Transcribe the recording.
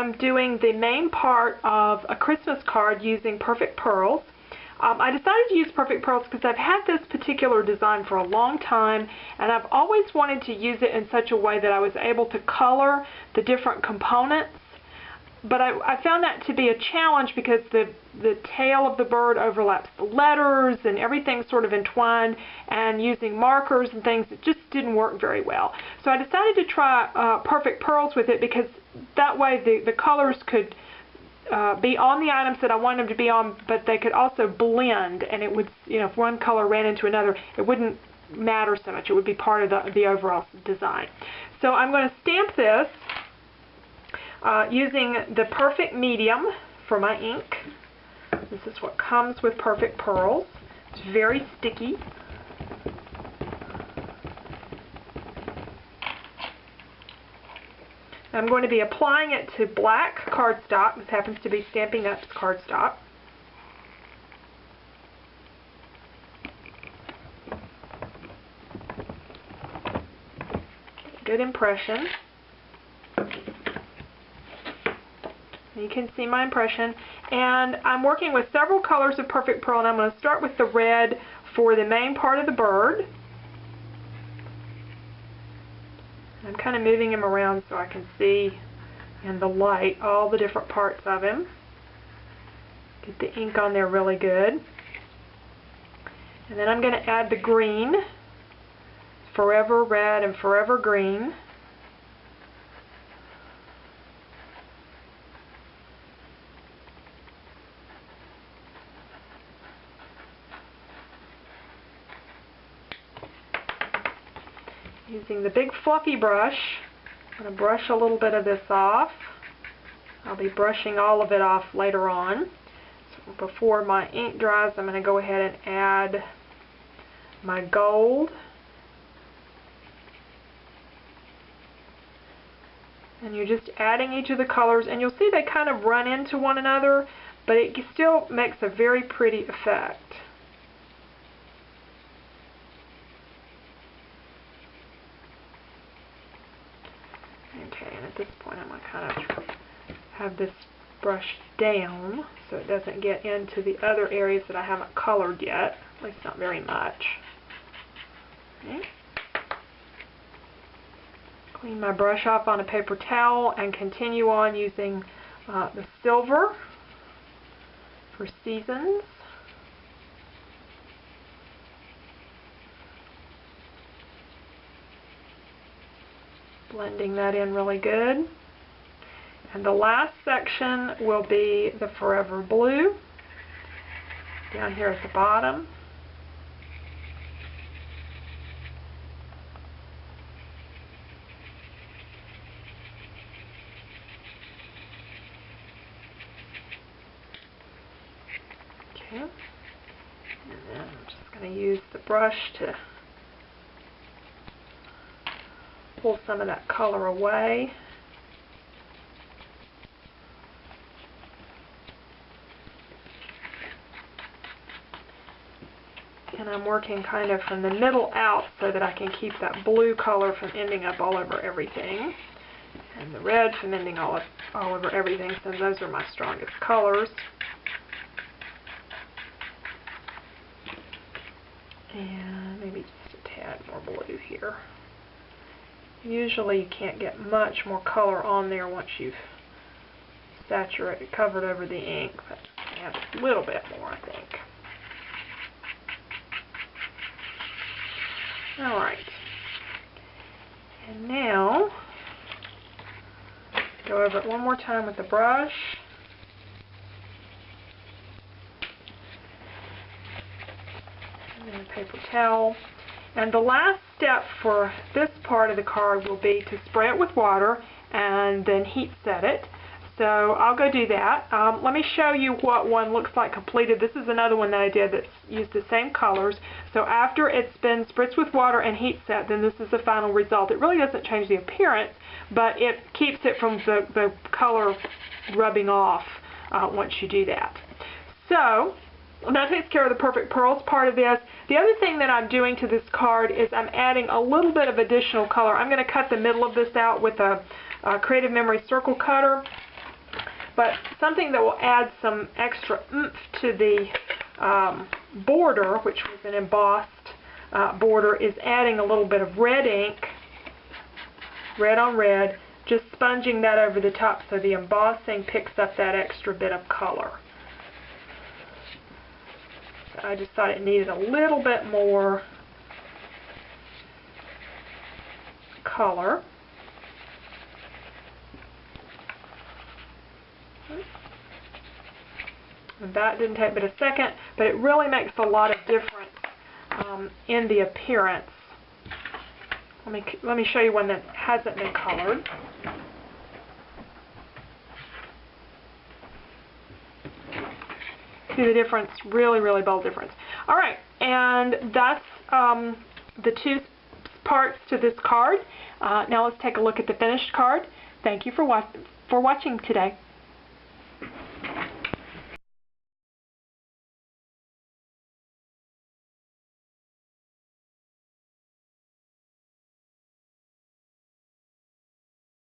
I'm doing the main part of a Christmas card using Perfect Pearls. I decided to use Perfect Pearls because I've had this particular design for a long time, and I've always wanted to use it in such a way that I was able to color the different components. But I found that to be a challenge because the tail of the bird overlaps the letters and everything's sort of entwined, and using markers and things, it just didn't work very well. So I decided to try Perfect Pearls with it because that way the colors could be on the items that I wanted them to be on, but they could also blend, and it would, if one color ran into another, it wouldn't matter so much. It would be part of the overall design. So I'm going to stamp this using the Perfect Medium for my ink. This is what comes with Perfect Pearls. It's very sticky. I'm going to be applying it to black cardstock. This happens to be Stampin' Up's cardstock. Good impression. You can see my impression, and I'm working with several colors of Perfect Pearl, and I'm going to start with the red for the main part of the bird. I'm kind of moving him around so I can see in the light all the different parts of him. Get the ink on there really good. And then I'm going to add the green, Forever Red and Forever Green. Using the big fluffy brush, I'm going to brush a little bit of this off. I'll be brushing all of it off later on. So before my ink dries, I'm going to go ahead and add my gold. And you're just adding each of the colors, and you'll see they kind of run into one another, but it still makes a very pretty effect. Okay, and at this point I'm going to kind of have this brush down so it doesn't get into the other areas that I haven't colored yet, at least not very much. Okay. Clean my brush off on a paper towel and continue on using the silver for Seasons. Blending that in really good. And the last section will be the Forever Blue down here at the bottom. Okay. And then I'm just going to use the brush to pull some of that color away. And I'm working kind of from the middle out so that I can keep that blue color from ending up all over everything, and the red from ending all over everything, since those are my strongest colors. And maybe just a tad more blue here. Usually you can't get much more color on there once you've covered over the ink, but add a little bit more, I think. Alright. And now, go over it one more time with the brush. And then a paper towel. And the last step for this part of the card will be to spray it with water and then heat set it. So I'll go do that. Let me show you what one looks like completed. This is another one that I did that's used the same colors. So after it's been spritzed with water and heat set, then this is the final result. It really doesn't change the appearance, but it keeps it from the color rubbing off once you do that. So that takes care of the Perfect Pearls part of this. The other thing that I'm doing to this card is I'm adding a little bit of additional color. I'm going to cut the middle of this out with a Creative Memory circle cutter. but something that will add some extra oomph to the border, which was an embossed border, is adding a little bit of red ink, red on red, just sponging that over the top so the embossing picks up that extra bit of color. So I just thought it needed a little bit more color. And that didn't take but a second, but it really makes a lot of difference in the appearance. Let me show you one that hasn't been colored. See the difference? Really, really bold difference. All right, and that's the two parts to this card. Now let's take a look at the finished card. Thank you for watching today.